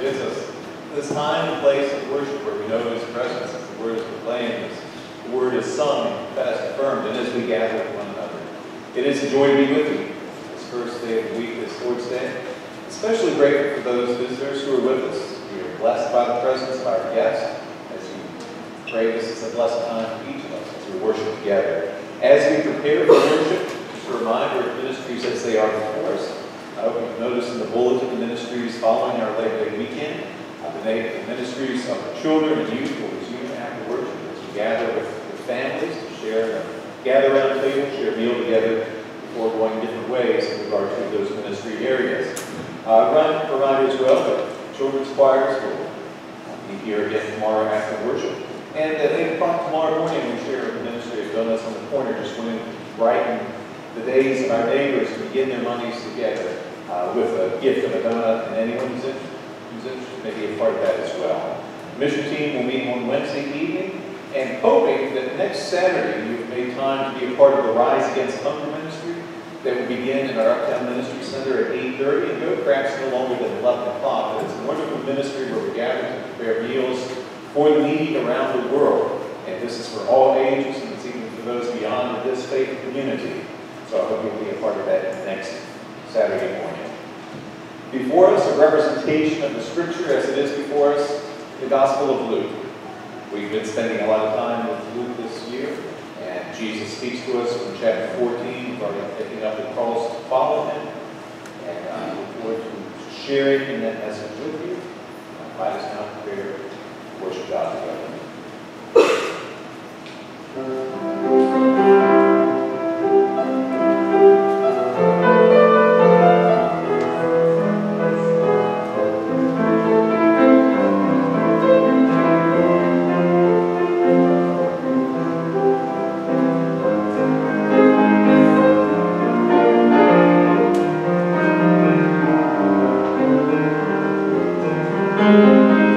gives us this time and place of worship where we know His presence, as the Word is proclaimed, as the Word is sung and confessed, affirmed, and as we gather with one another. It is a joy to be with you this first day of the week, this Lord's Day. Especially grateful for those visitors who are with us. We are blessed by the presence of our guests. As you pray, this is a blessed time for each of us as we worship together. As we prepare for worship, just a reminder of ministries as they are before us. I hope you've noticed in the bulletin the ministries following our Labor Day weekend. The ministries of the children and youth will resume after worship as we gather with families to share, gather around a table, share a meal together before going different ways in regard to those ministry areas. Reminder as well that children's choirs will be here again tomorrow after worship. And at 8 o'clock tomorrow morning, we share the ministry of Donuts on the Corner, just going to brighten the days of our neighbors to begin their Mondays together with a gift of a donut, and anyone who's interested may be a part of that as well. The mission team will meet on Wednesday evening, and hoping that next Saturday you've made time to be a part of the Rise Against Hunger ministry that will begin in our Uptown Ministry Center at 8:30 and go perhaps no longer than 11 o'clock. But it's a wonderful ministry where we gather to prepare meals for the needy around the world. And this is for all ages, and it's even for those beyond this faith community. So I hope you'll be a part of that next Saturday morning. Before us, a representation of the Scripture as it is before us, the Gospel of Luke. We've been spending a lot of time with Luke this year, and Jesus speaks to us from chapter 14. We've already picking up the calls to follow Him, and I look forward to sharing in that message with you. I invite us now to prepare to worship God together. Thank you.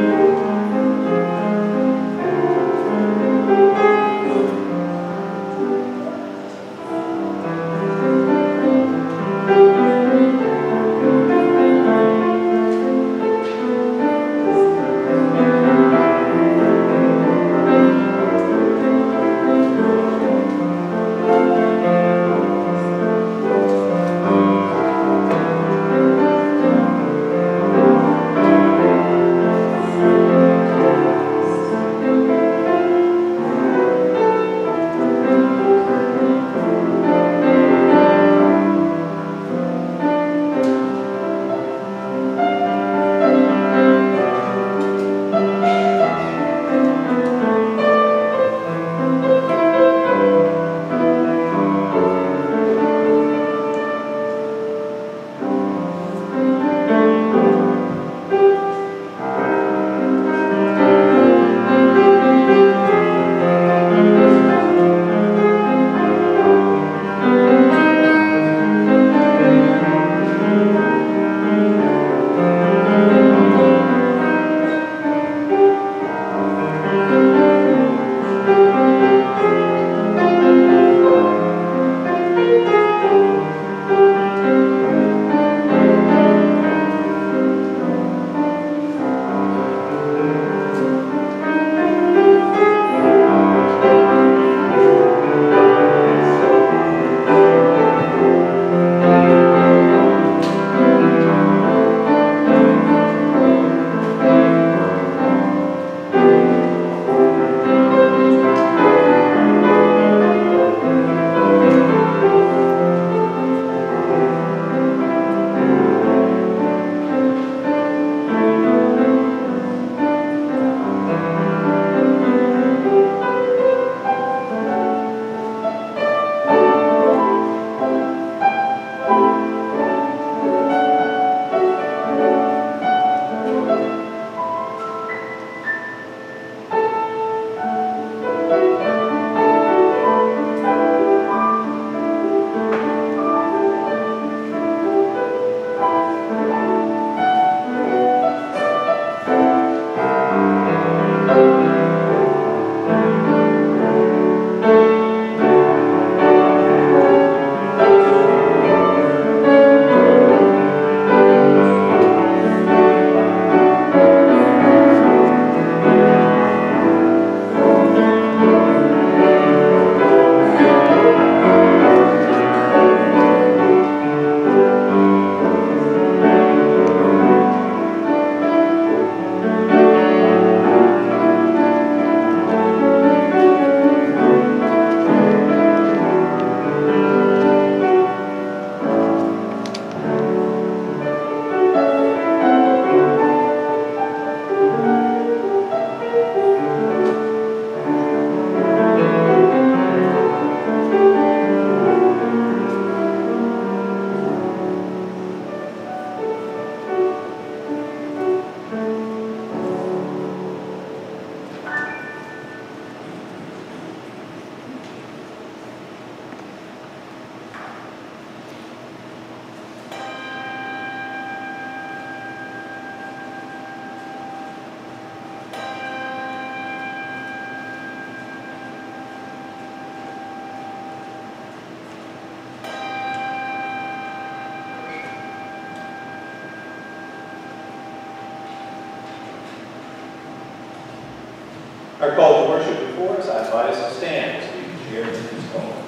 Our call to worship before us, I invite us to stand so we can share in this moment.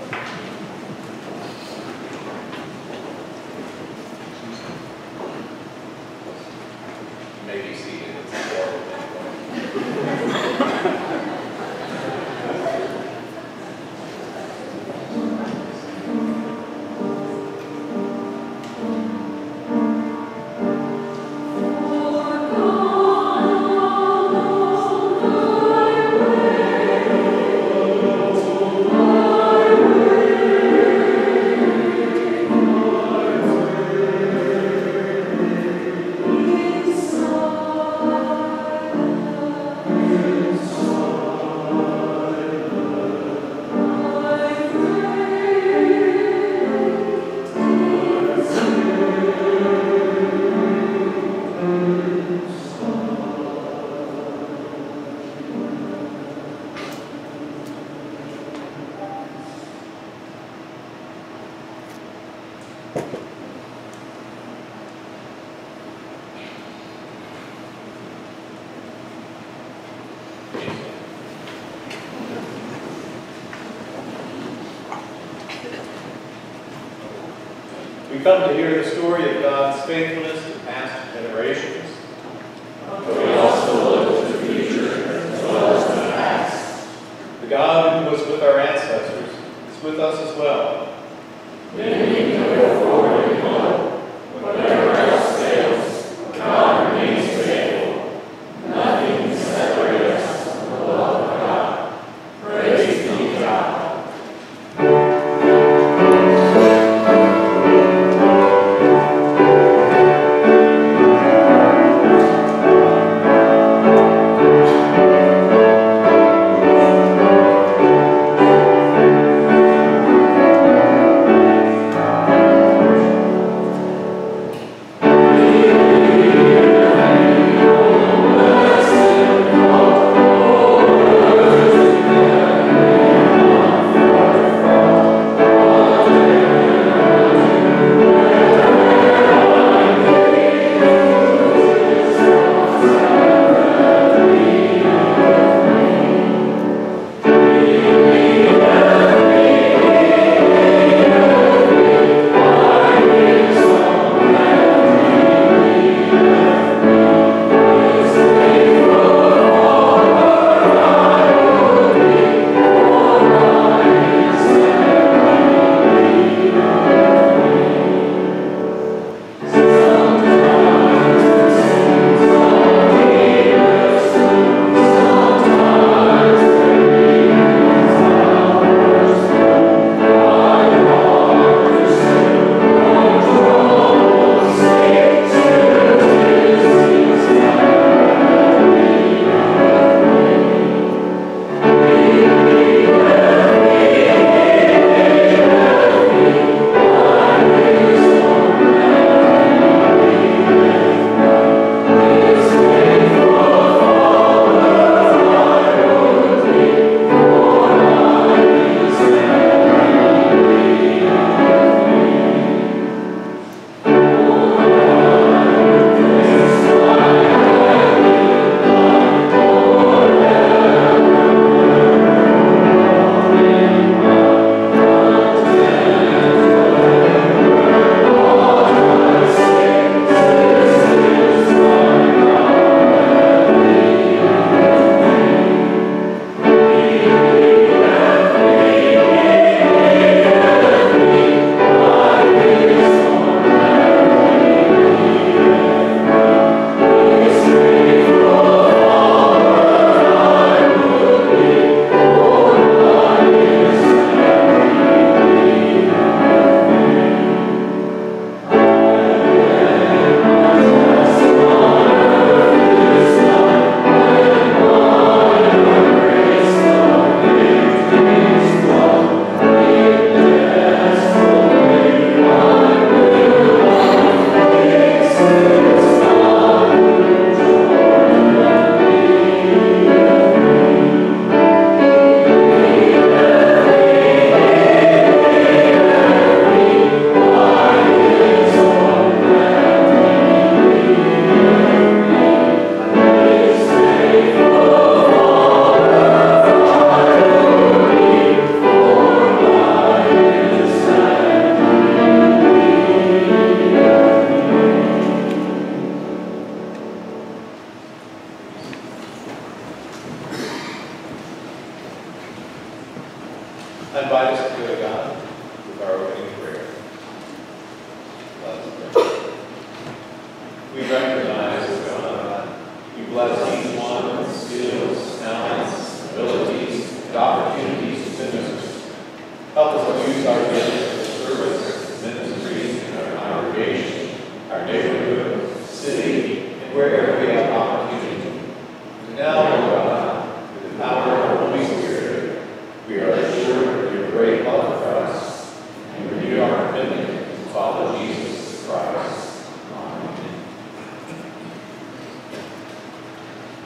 You may be seated. We come to hear the story of God's faithfulness to past generations. But we also look to the future as well as the past. The God who was with our ancestors is with us as well. Then we can go forward in hope. Whatever else fails, God remains faithful. Nothing can separate us from the love of God. Praise be to God. I invite us to go to God with our opening prayer. Let us pray. We recognize, O God, you bless each one with skills, talents, abilities, and opportunities to minister. Help us to use our gifts for service, ministry, in our congregation, our neighborhood, city, and wherever we have opportunity. And now, O God, through the power of the Holy Spirit, we are assured of your great love for us, and renew our commitment to follow Jesus Christ. Amen.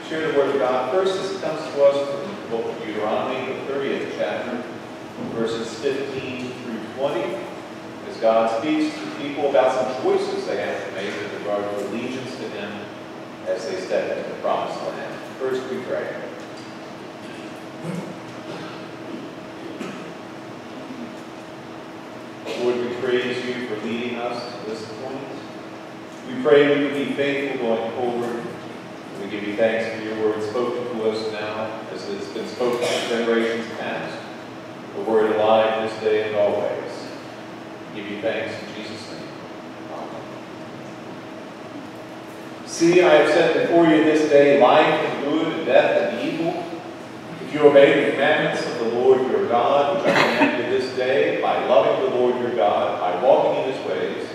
Share the word of God. First, this comes to us from the book of Deuteronomy, the 30th chapter, verses 15 through 20, as God speaks to people about some choices they have to make with regard to allegiance to Him as they step into the promised land. First, we pray. Lord, we praise you for leading us to this point. We pray we would be faithful going forward. We give you thanks for your word spoken to us now, as it's been spoken in generations past. The word alive this day and always. We give you thanks in Jesus' name. Amen. See, I have set before you this day life and good, and death and evil. If you obey the commandments of the Lord your God, which I command you this day, by loving the Lord your God, by walking in his ways,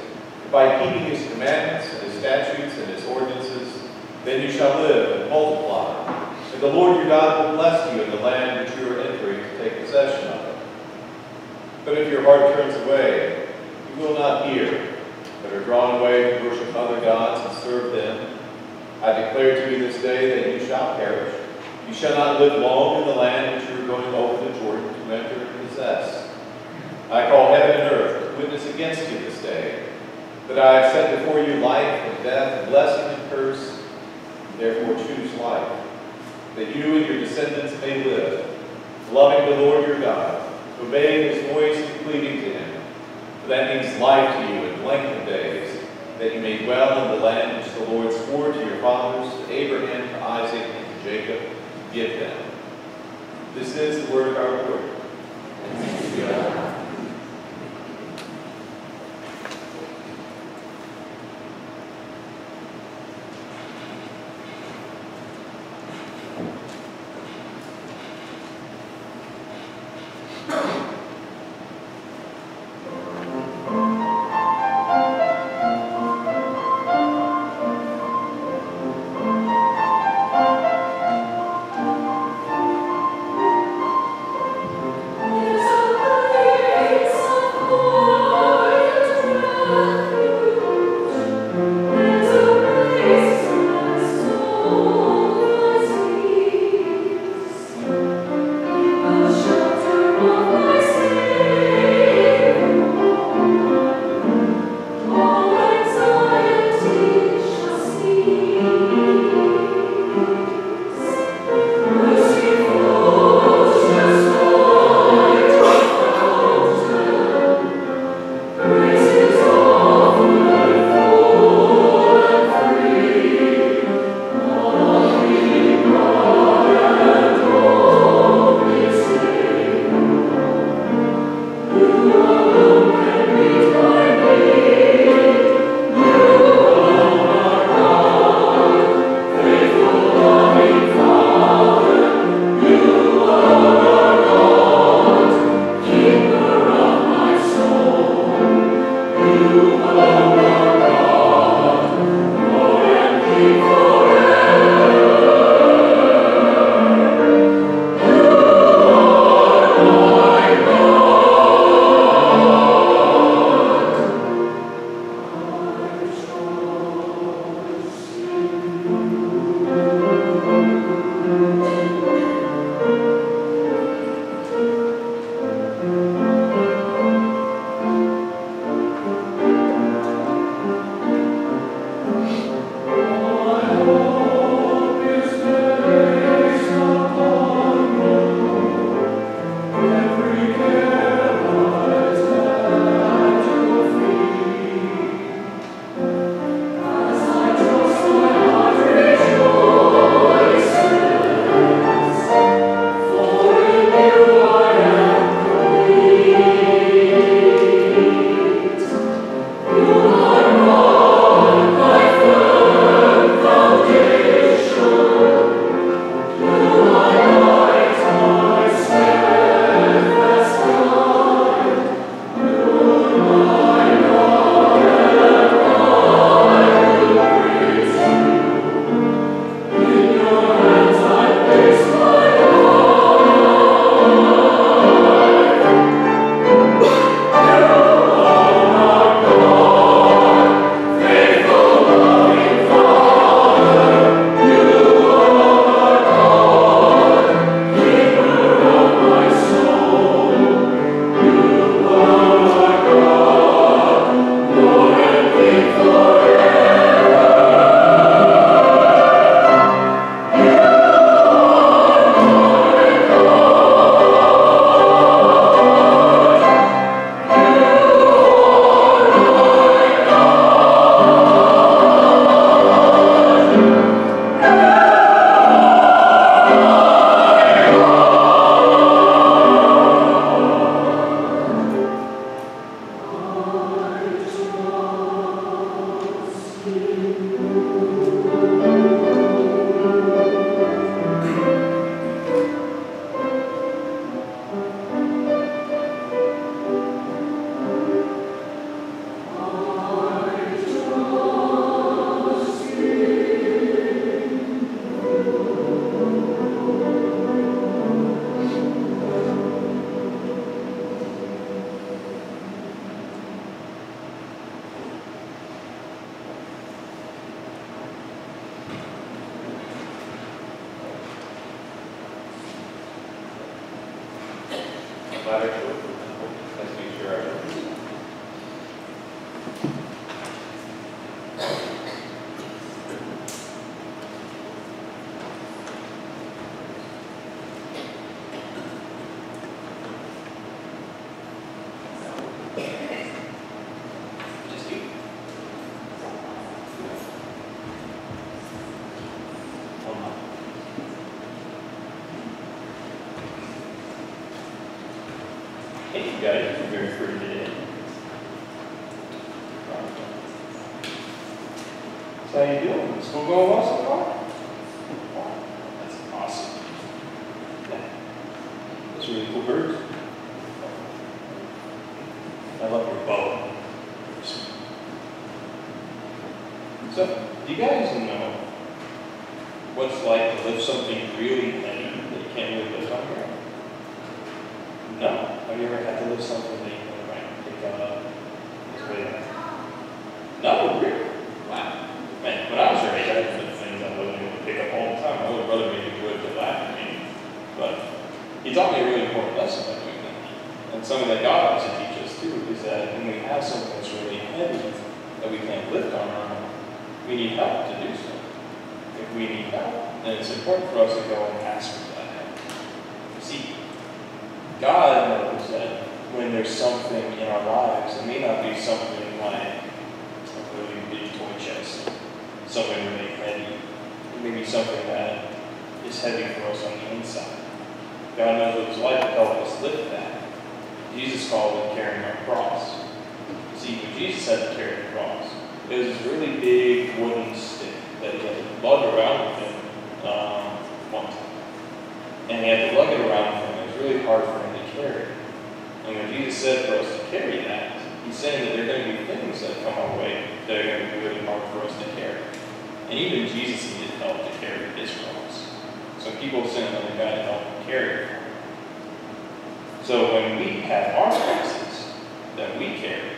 by keeping his commandments and his statutes and his ordinances, then you shall live and multiply. And the Lord your God will bless you in the land which you are entering to take possession of it. But if your heart turns away, you will not hear, but are drawn away to worship other gods and serve them, I declare to you this day that you shall perish. You shall not live long in the land which you are going over the Jordan to enter and possess. I call heaven and earth to witness against you this day, that I have set before you life and death, and blessing and curse. Therefore choose life, that you and your descendants may live, loving the Lord your God, obeying his voice and cleaving to him. For that means life to you and length of days, that you may dwell in the land which the Lord swore to your fathers, to Abraham, to Isaac, and to Jacob, give them. This is the word of our Lord. Thanks be to God. about our children. Let's make sure our children. Just you. Hey, you guys are very free today. So how you doing? School going well so far? Wow, that's awesome. Yeah. Those really cool birds. I love your bow. So, do you guys know what it's like to lift something really heavy that you can't really lift on your own? No. Have you ever had to lift something that you can pick up? It's really heavy. No, really? Wow. Man, when I was your age, I had to lift things I wasn't able to pick up all the time. My older brother made me do it to laugh at me. But he taught me a really important lesson by doing that. And something that God wants to teach us too is that when we have something that's really heavy that we can't lift on our own, we need help to do so. If we need help, then it's important for us to go and ask for that help. See, God knows that when there's something in our lives, it may not be something like a really big toy chest, something really heavy. It may be something that is heavy for us on the inside. God knows what it's like to help us lift that. Jesus called it carrying our cross. See, when Jesus had to carry the cross, it was this really big wooden stick that he had to lug around with him one time. And he had to lug it around with him. It was really hard for him to carry. And when Jesus said for us to carry that, he's saying that there are going to be things that come our way that are going to be really hard for us to carry. And even Jesus needed help to carry his cross. So people sent another guy to help him carry it. So when we have our crosses that we carry,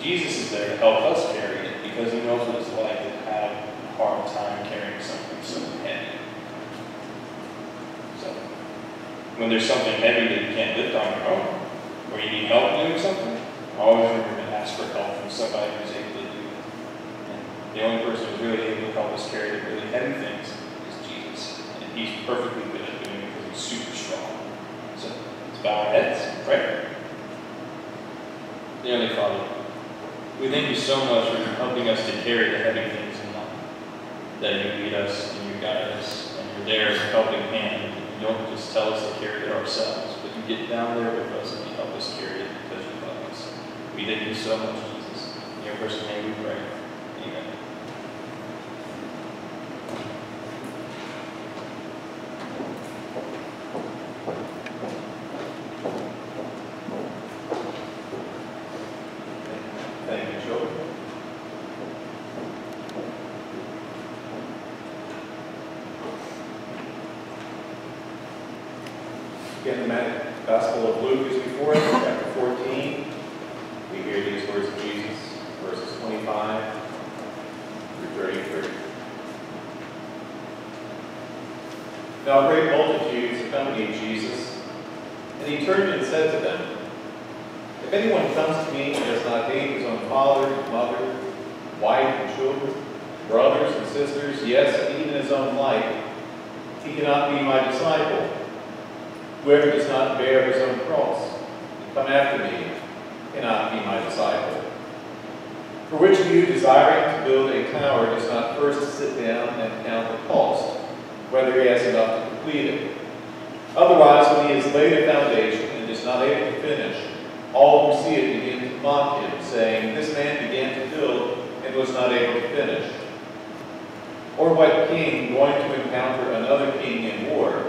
Jesus is there to help us carry it because he knows what it's like to have a hard time carrying something so heavy. So when there's something heavy that you can't lift on your own, or you need help doing something, always remember to ask for help from somebody who's able to do it. And the only person who's really able to help us carry the really heavy things is Jesus. And he's perfectly good at doing it because he's super strong. So let's bow our heads and pray. Dear Heavenly Father, we thank you so much for helping us to carry the heavy things in life. That you lead us and you guide us and you're there as a helping hand. You don't just tell us to carry it ourselves, but you get down there with us and you help us carry it because you love us. We thank you so much, Jesus. In your personal name we pray. Amen. Thank you, children. Again, the Gospel of Luke is before us, chapter 14. We hear these words of Jesus, verses 25 through 33. Now great multitudes accompanied Jesus, and he turned and said to them, if anyone comes to me and does not hate his own father, mother, wife, and children, brothers and sisters, yes, and even his own life, he cannot be my disciple. Whoever does not bear his own cross and come after me cannot be my disciple. For which of you, desiring to build a tower, does not first sit down and count the cost, whether he has enough to complete it? Otherwise, when he has laid a foundation and is not able to finish, all who see it begin to mock him, saying, this man began to build and was not able to finish. Or what king, going to encounter another king in war,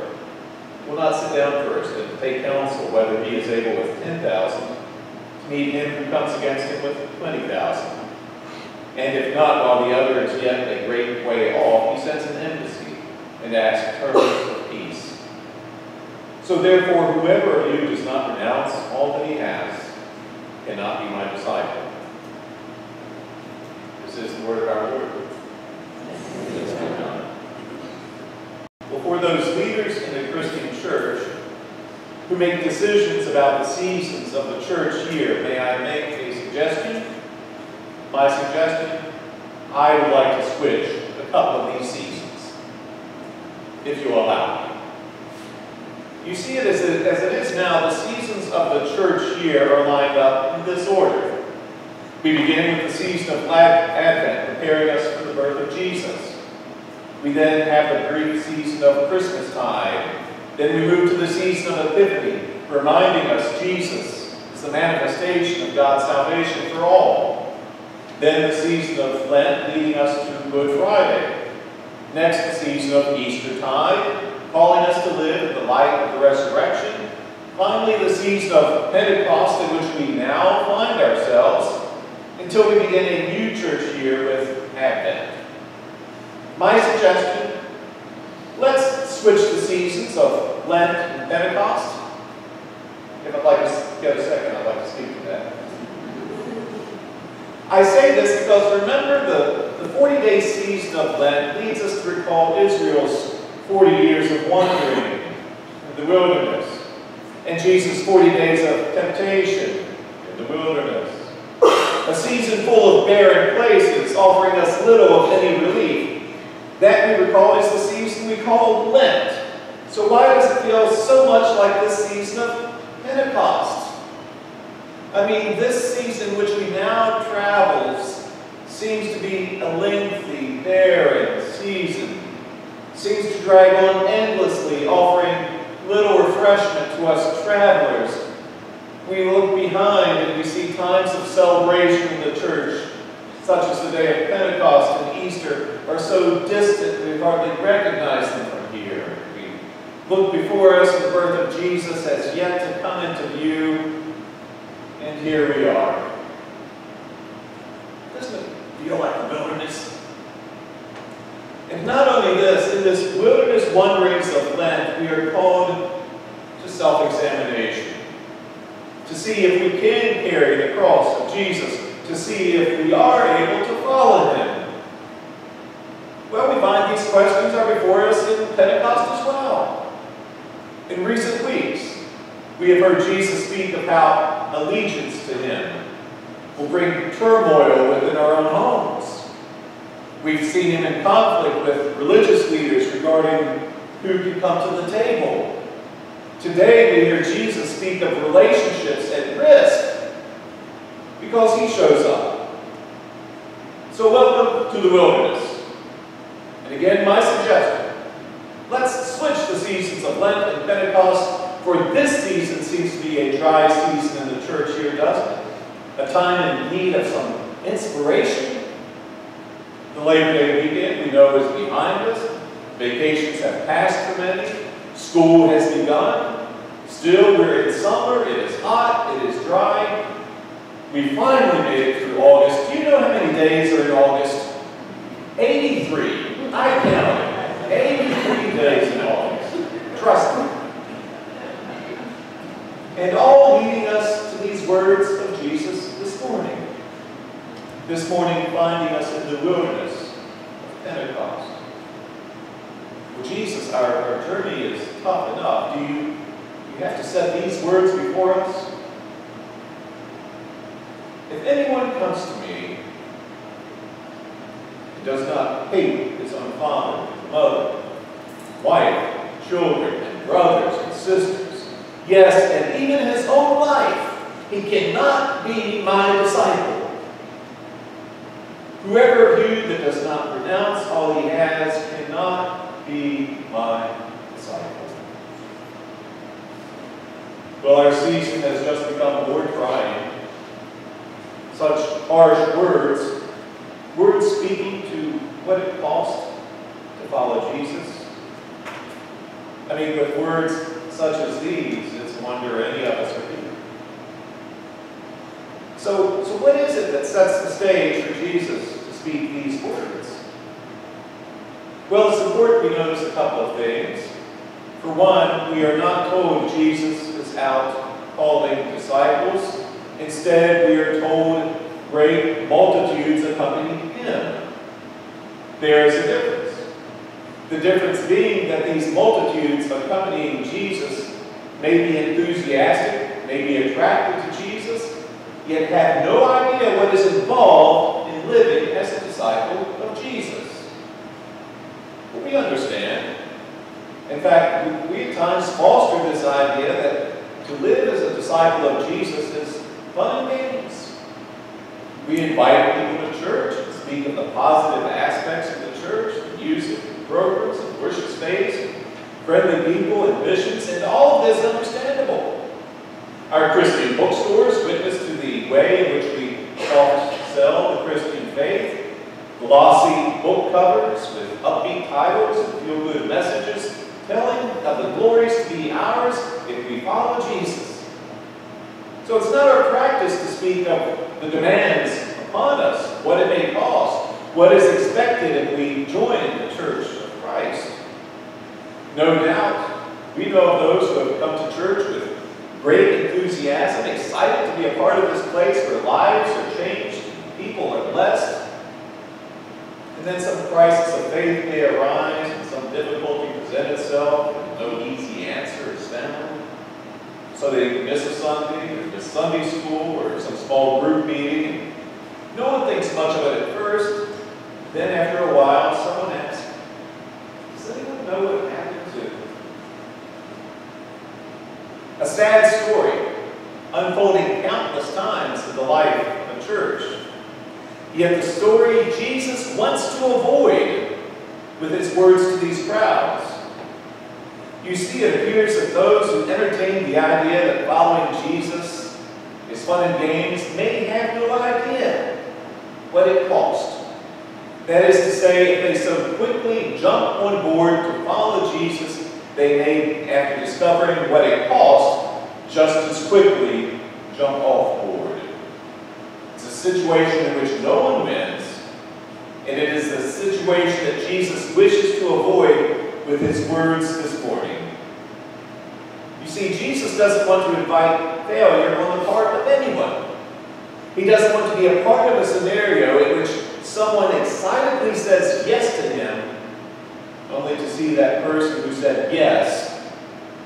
will not sit down first and take counsel whether he is able with 10,000 to meet him who comes against him with 20,000? And if not, while the other is yet a great way off, he sends an embassy and asks terms of peace. So therefore, whoever of you does not renounce all that he has cannot be my disciple. This is the word of our Lord. Well, for those leaders in the Christian church who make decisions about the seasons of the church year, may I make a suggestion? My suggestion? I would like to switch a couple of these seasons, if you allow me. You see it as it is now, the seasons of the church year are lined up in this order. We begin with the season of Advent, preparing us for the birth of Jesus. We then have the brief season of Christmastide. Then we move to the season of Epiphany, reminding us Jesus is the manifestation of God's salvation for all. Then the season of Lent, leading us to Good Friday. Next, the season of Eastertide, calling us to live in the light of the resurrection. Finally, the season of Pentecost, in which we now find ourselves, until we begin a new church year with Advent. My suggestion, let's switch the seasons of Lent and Pentecost. If I'd like to get a second, I'd like to speak to that. I say this because remember the 40-day season of Lent leads us to recall Israel's 40 years of wandering in the wilderness, and Jesus' 40 days of temptation in the wilderness. A season full of barren places, offering us little of any relief. That we recall is the season we call Lent. So why does it feel so much like this season of Pentecost? I mean, this season which we now travels seems to be a lengthy, barren season. Seems to drag on endlessly, offering little refreshment to us travelers. We look behind and we see times of celebration in the church, such as the day of Pentecost and Easter, are so distant we hardly recognize them from here. We look before us and the birth of Jesus has yet to come into view, and here we are. Doesn't it feel like the wilderness? And not only this, in this wilderness wanderings of Lent, we are called to self-examination, to see if we can carry the cross of Jesus, to see if we are able to follow him. Well, we find these questions are before us in Pentecost as well. In recent weeks, we have heard Jesus speak of how allegiance to him will bring turmoil within our own homes. We've seen him in conflict with religious leaders regarding who can come to the table. Today we hear Jesus speak of relationships at risk because he shows up. So welcome to the wilderness. And again, my suggestion, let's switch the seasons of Lent and Pentecost, for this season seems to be a dry season in the church here, doesn't it? A time in need of some inspiration. The Labor Day weekend, we know, is behind us. Vacations have passed for many. School has begun. Still, we're in summer. It is hot. It is dry. We finally made it through August. Do you know how many days are in August? 83. I counted. 83 days in August. Trust me. And all leading us to these words of Jesus this morning. This morning, finding us in the wilderness of Pentecost. Well, Jesus, our journey is tough enough. Do you have to set these words before us? If anyone comes to me who does not hate his own father, mother, wife, children, and brothers and sisters, yes, and even his own life, he cannot be my disciple. Whoever of you that does not renounce all he has cannot be my disciple. Well, our season has just become more trying. Such harsh words, words speaking to what it costs to follow Jesus. I mean, with words such as these, it's a wonder any of us are here. So what is it that sets the stage for Jesus to speak these words? Well, it's important we notice a couple of things. For one, we are not told Jesus is out calling disciples. Instead, we are told great multitudes accompanying him. There is a difference. The difference being that these multitudes accompanying Jesus may be enthusiastic, may be attracted to Jesus, yet have no idea what is involved in living as a disciple of Jesus. But we understand. In fact, we at times foster this idea that to live as a disciple of Jesus is fun and games. We invite people to church and speak of the positive aspects of the church, the music, the programs, and worship space, and friendly people and missions, and all of this is understandable. Our Christian bookstores witness to the way in which we sell the Christian faith. Glossy book covers with upbeat titles and feel-good messages telling of the glories to be ours if we follow Jesus. So it's not our practice to speak of the demands upon us, what it may cost, what is expected if we join the Church of Christ. No doubt, we know of those who have come to church with great enthusiasm, excited to be a part of this place where lives are changed, people are blessed. And then some crisis of faith may arise and some difficulty present itself and no easy answer is found. So they miss a Sunday or miss Sunday school or some small group meeting. No one thinks much of it at first. Then after a while, someone asks, does anyone know what happened to? A sad story, unfolding countless times in the life of the church. Yet the story Jesus wants to avoid with his words to these crowds. You see, it appears that those who entertain the idea that following Jesus is fun and games may have no idea what it costs. That is to say, if they so quickly jump on board to follow Jesus, they may, after discovering what it costs, just as quickly jump off board. It's a situation in which no one wins, and it is the situation that Jesus wishes to avoid with his words this morning. You see, Jesus doesn't want to invite failure on the part of anyone. He doesn't want to be a part of a scenario in which someone excitedly says yes to him, only to see that person who said yes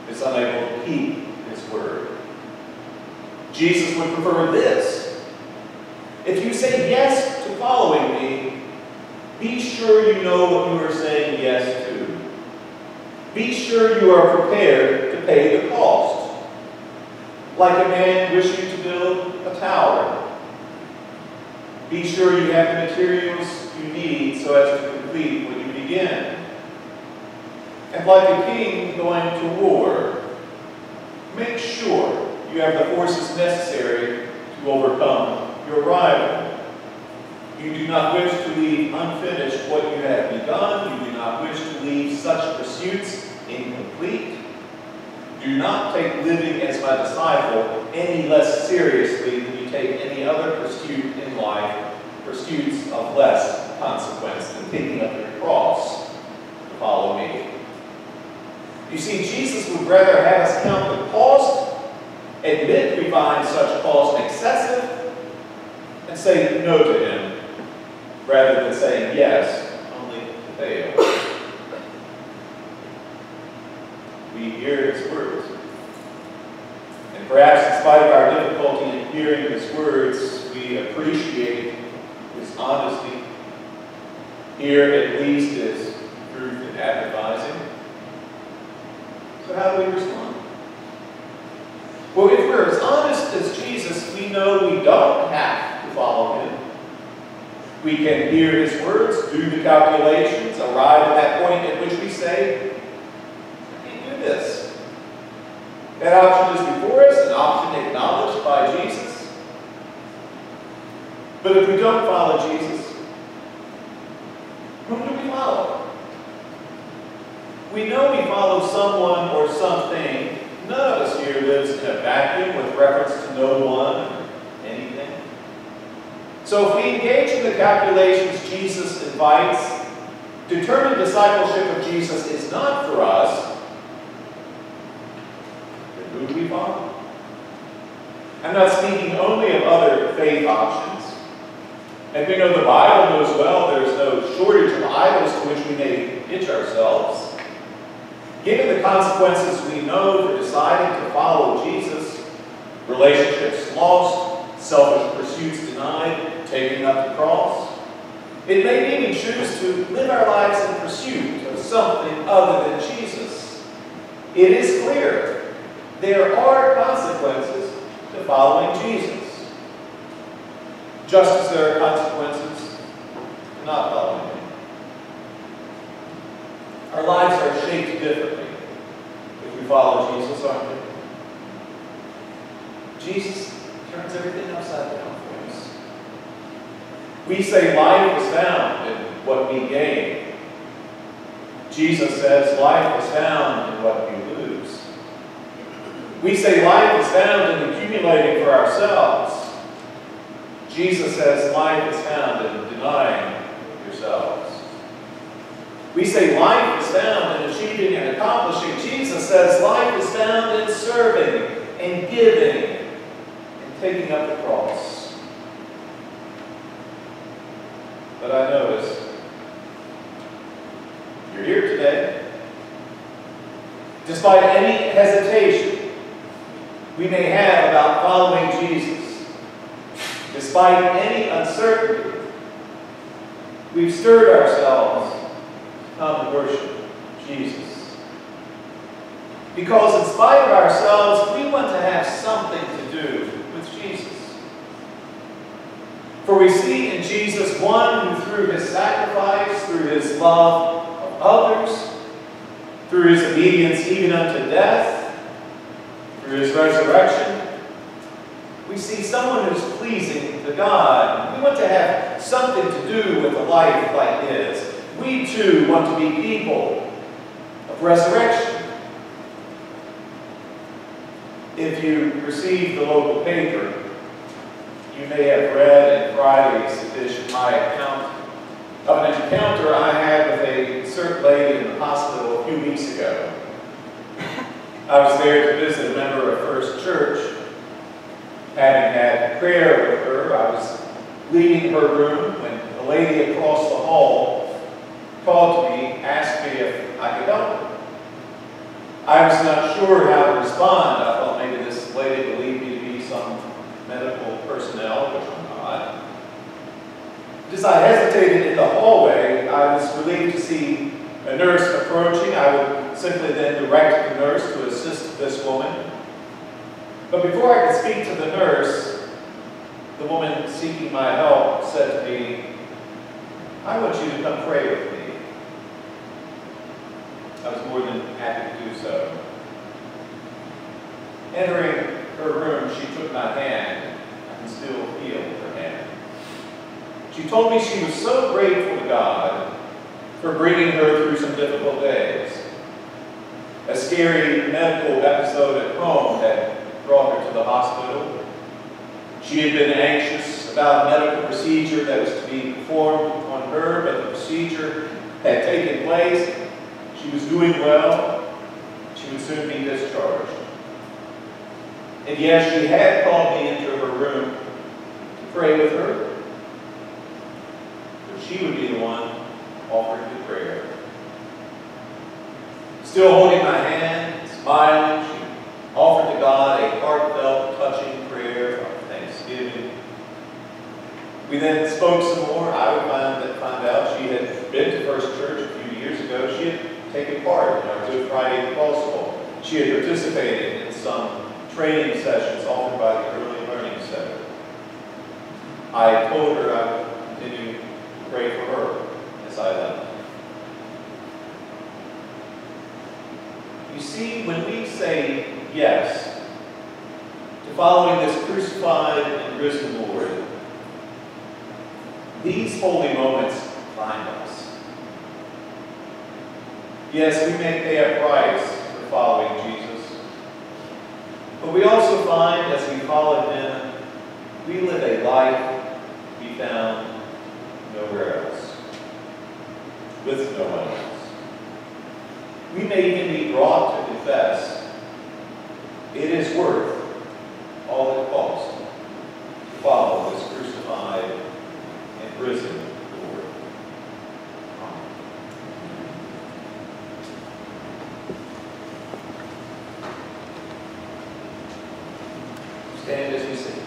is unable to keep his word. Jesus would prefer this. If you say yes to following me, be sure you know what you are saying yes to. Be sure you are prepared to pay the cost. Like a man wishing to build a tower. Be sure you have the materials you need so as to complete what you begin. And like a king going to war, make sure you have the forces necessary to overcome your rival. You do not wish to leave unfinished what you have begun. You do not wish to leave such pursuits incomplete. Do not take living as my disciple any less seriously than you take any other pursuit in life, pursuits of less consequence than taking up your cross to follow me. You see, Jesus would rather have us count the cost, admit we find such cost excessive, and say no to him, rather than saying yes, only to fail. We hear his words. And perhaps in spite of our difficulty in hearing his words, we appreciate his honesty. Here at least is truth in advertising. So how do we respond? Well, if we're as honest as Jesus, we know we don't have to follow him. We can hear his words, do the calculations, arrive at that point at which we say, I can't do this. That option is before us, an option acknowledged by Jesus. But if we don't follow Jesus, whom do we follow? We know we follow someone or something. None of us here lives in a vacuum with reference to no one or anything. So if we engage in the calculations Jesus invites, determined discipleship of Jesus is not for us, then who do we follow? I'm not speaking only of other faith options. And we know the Bible knows well there's no shortage of idols to which we may hitch ourselves. Given the consequences we know for deciding to follow Jesus, relationships lost, selfish pursuits denied, taking up the cross, it may be we choose to live our lives in pursuit of something other than Jesus. It is clear there are consequences to following Jesus, just as there are consequences to not following him. Our lives are shaped differently if we follow Jesus, aren't they? Jesus turns everything upside down for us. We say life is found in what we gain. Jesus says life is found in what we lose. We say life is found in accumulating for ourselves. Jesus says life is found in denying yourselves. We say life is found in achieving and accomplishing. Jesus says life is found in serving and giving and taking up the cross. But I notice you're here today. Despite any hesitation we may have about following Jesus, despite any uncertainty, we've stirred ourselves to come and worship Jesus. Because in spite of ourselves, we want to have something to do with Jesus. For we see in Jesus one who through his sacrifice, through his love of others, through his obedience even unto death, through his resurrection, we see someone who's pleasing to God. We want to have something to do with a life like his. We too want to be people of resurrection. If you received the local paper, you may have read in Friday's edition my account of an encounter I had with a certain lady in the hospital a few weeks ago. I was there to visit a member of First Church. Having had prayer with her, I was leaving her room when a lady across the hall called to me, asked me if I could help her. I was not sure how to respond. I thought maybe this lady believed me to be some medical personnel, which I'm not. As I hesitated in the hallway, I was relieved to see a nurse approaching. I would simply then direct the nurse to assist this woman. But before I could speak to the nurse, the woman seeking my help said to me, "I want you to come pray with me." I was more than happy to do so. Entering her room, she took my hand. I can still feel her hand. She told me she was so grateful to God for bringing her through some difficult days. A scary medical episode at home had brought her to the hospital. She had been anxious about a medical procedure that was to be performed on her, but the procedure had taken place. She was doing well. She would soon be discharged. And yes, she had called me into her room to pray with her, but she would be the one offering the prayer. Still holding my hand, smiling, she offered to God a heartfelt, touching prayer of thanksgiving. We then spoke some more. I would find out she had been to First Church a few years ago. She had taken part in our Good Friday Cross Call. She had participated in some training sessions offered by the Early Learning Center. I told her I would continue to pray for her as I left. You see, when we say yes to following this crucified and risen Lord, these holy moments find us. Yes, we may pay a price for following Jesus, but we also find as we follow him, we live a life to be found nowhere else, with no one else. We may even be brought to confess it is worth all it costs to follow this crucified and risen Lord. Amen. Stand as we sing.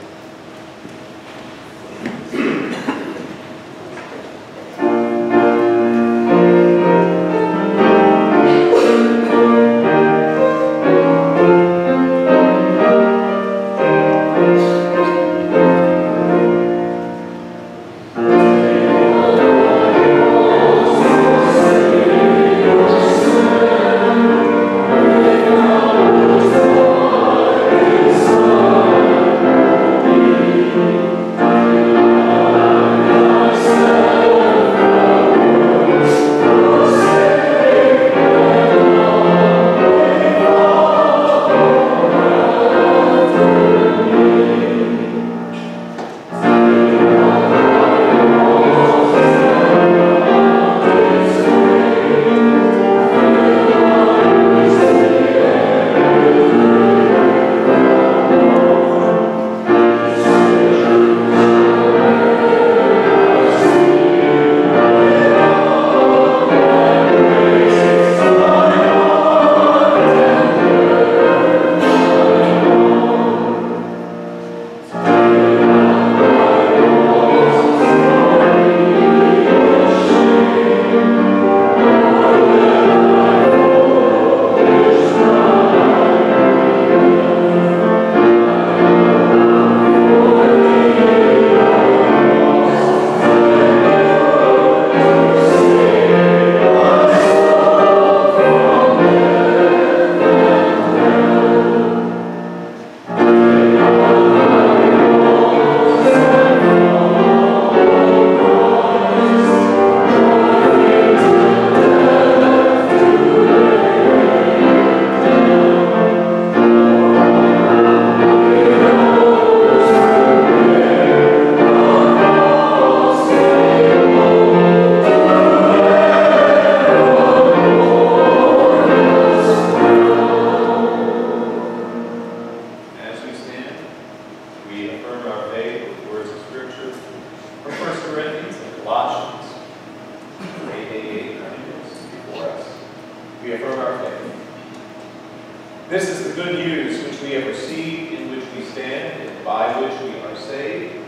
This is the good news which we have received, in which we stand, and by which we are saved.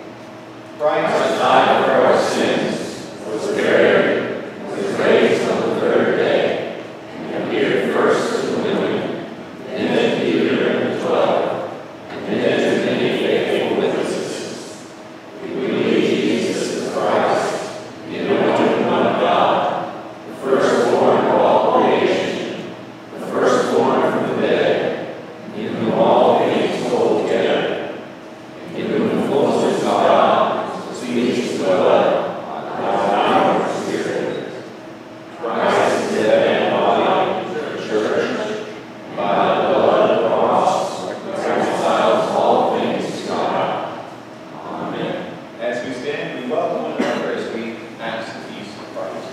Christ died for our sins, was buried, was raised on the third day, and appeared first to the living, and then to Peter and the 12, and then to many faithful witnesses. We believe Jesus is Christ, the anointed one of God, the firstborn of all creation, the firstborn from the dead, in whom all things hold together, in whom the fullness of God speaks to dwell by the power of the Spirit. Christ is dead and body, the church, by the blood of the cross, reconciles all things to God. Amen. As we stand, we welcome one another as we ask the peace of Christ.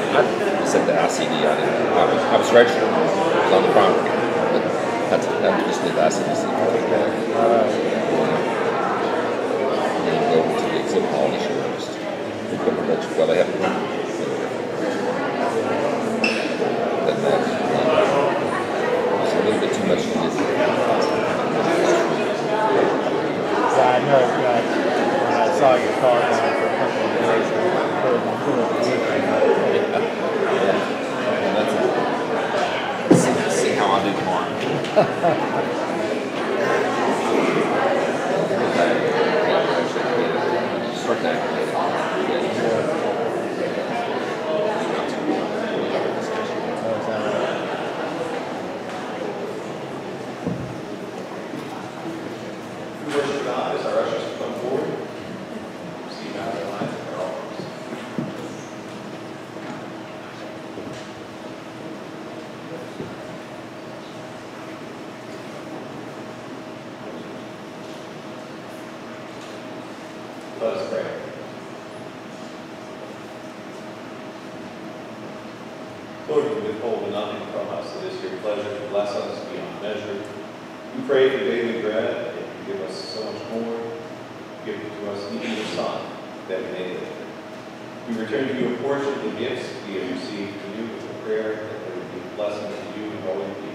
I said the ICD. I was registered. I was on the primary. But I just did the ICDC. And then go to the exhibit hall this year. Just put the register. Well, they have to. Doesn't matter. It's a little bit too much to do. Yeah, I know. When I saw you Start to activate We worship God as our ushers come forward. Receive out their lines and their offerings. Let us pray. Lord, you withhold nothing from us. It is your pleasure to bless us beyond measure. We pray for daily bread. If you give us so much more, give it to us even your Son, that we may live. We return to you a portion of the gifts we have received from you with a prayer that there would be a blessing to you and all your people.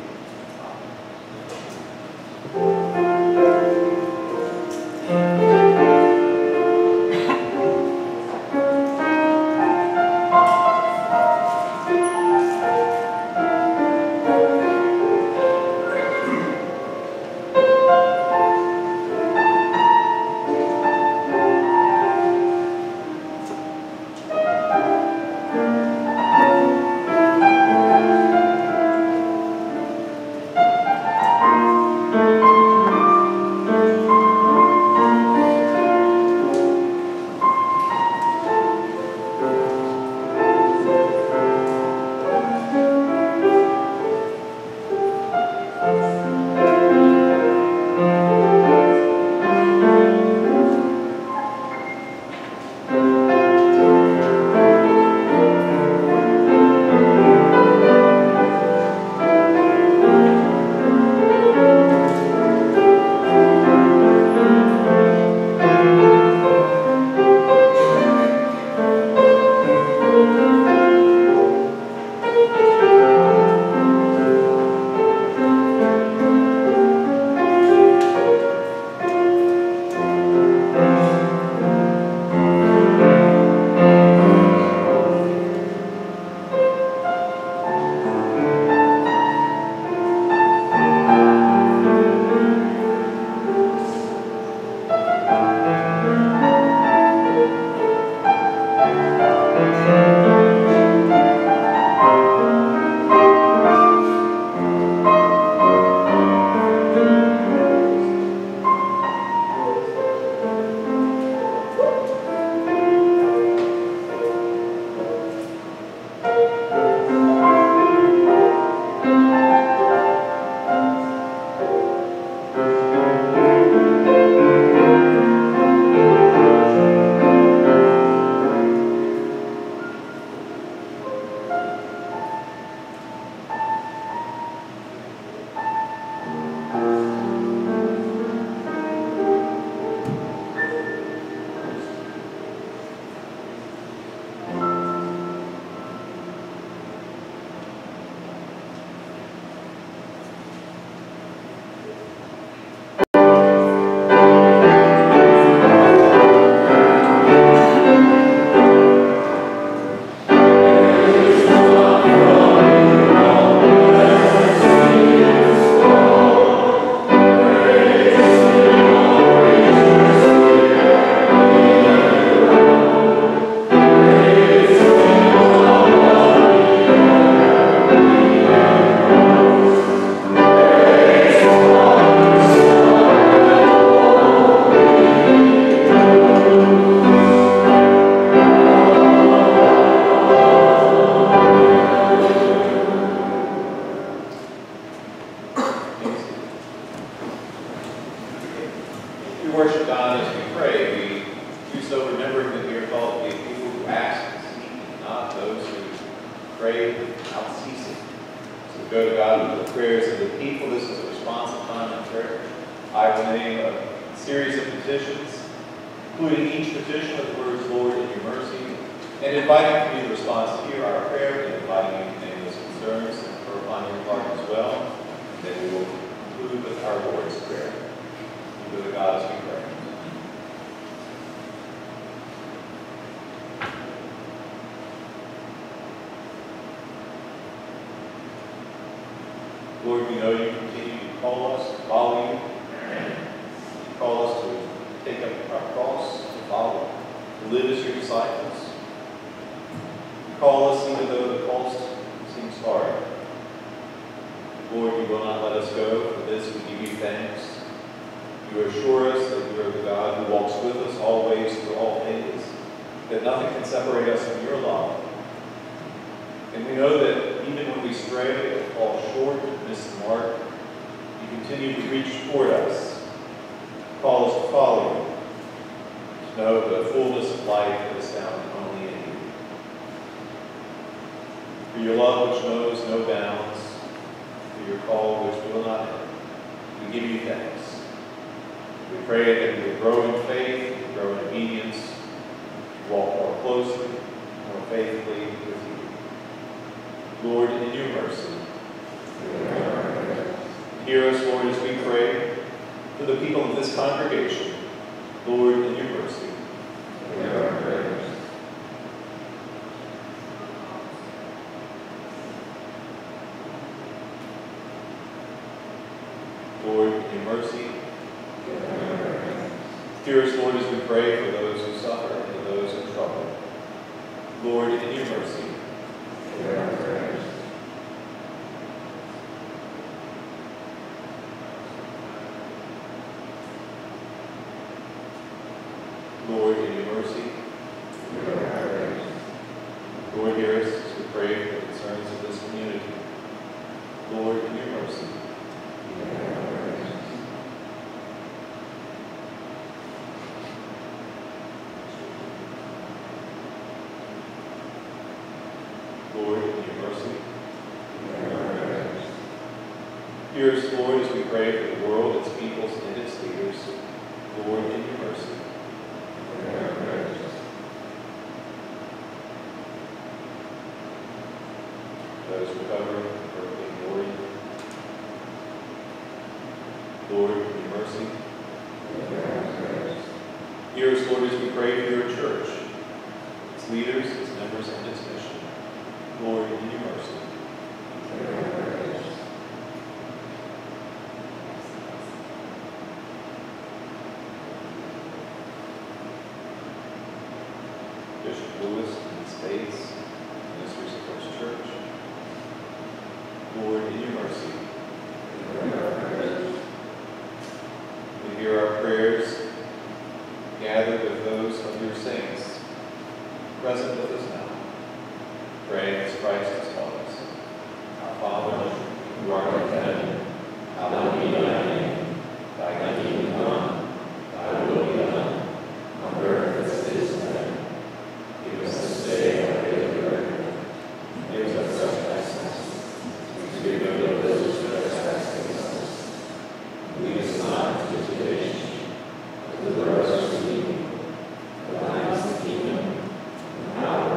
pray without ceasing. So go to God with the prayers of the people. This is a responsive time of prayer. I will name a series of petitions, including each petition with the words, Lord, in your mercy, and inviting you to respond to hear our prayer, and inviting you to name those concerns and for upon your heart as well. And then we will conclude with our Lord's Prayer. Go to God as we pray. Lord, we know you continue to call us to follow you. You call us to take up our cross, to follow, to live as your disciples. You call us even though the cost seems hard. Lord, you will not let us go. For this we give you thanks. You assure us that you are the God who walks with us always through all things, that nothing can separate us from your love. And we know that even when we stray or fall short and miss the mark, you continue to reach toward us, call us to follow you, to know the fullness of life that is found only in you. For your love which knows no bounds, for your call which will not end, we give you thanks. We pray that we will grow in faith, we grow in obedience, walk more closely, more faithfully with you. Lord, in your mercy, hear us, Lord, as we pray for the people of this congregation. Lord, in your mercy, hear our prayers. Lord, in your mercy, hear us, Lord, as we pray for those who suffer and for those in trouble. Lord, in your mercy, hear our prayers. Lord, in your mercy, hear our prayers. Lord, hear us as we pray for the concerns of this community. Lord, in your mercy, hear our prayers. Lord, in your mercy, hear our prayers. Hear us, Lord, as we pray for the world, its peoples, and its leaders. Lord, in your mercy, hear our prayers. Those recovering from Hurricane Dorian. Lord, in your mercy, hear our prayers. Hear us, Lord, as we pray for your church, its leaders, its members, and its mission. Lord, in your mercy, hear our prayers. Bishop Lewis and his states, ministers of First Church. Lord, in your mercy, hear our prayers. We hear our prayers gathered with those of your saints present with us now. Pray as Christ has taught us. Our Father, who art in heaven, hallowed be thy name. Thy kingdom come, thy will be done, on earth as it is in heaven. Give us this day our daily bread. Give us our trespasses, as we forgive those who trespass against us. Lead us not into temptation, but deliver us from evil. For thine is the kingdom, and the power,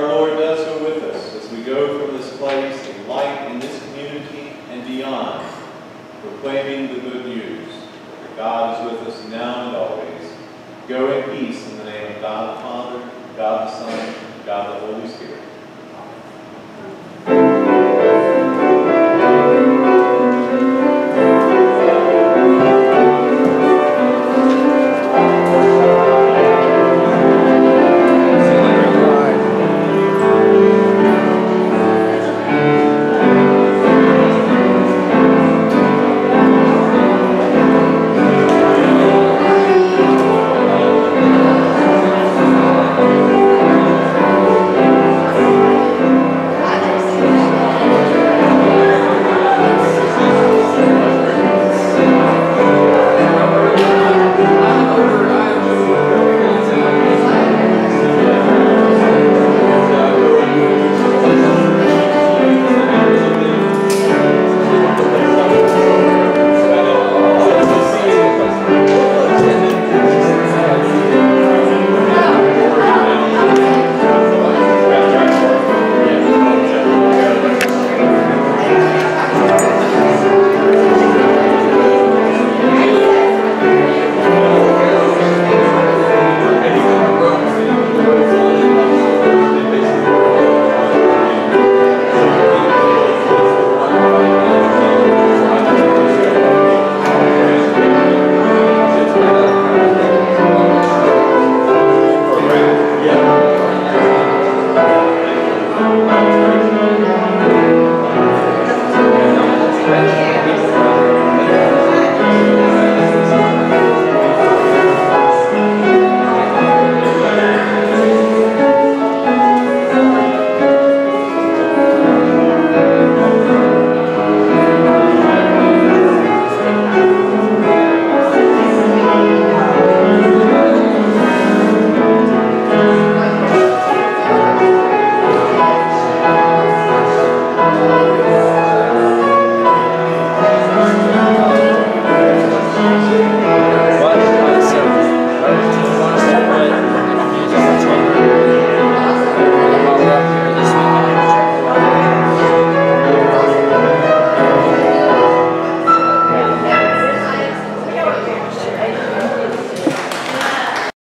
our Lord does go with us as we go from this place in light in this community and beyond, proclaiming the good news that God is with us now and always. Go in peace in the name of God the Father, God the Son, God the Holy Spirit.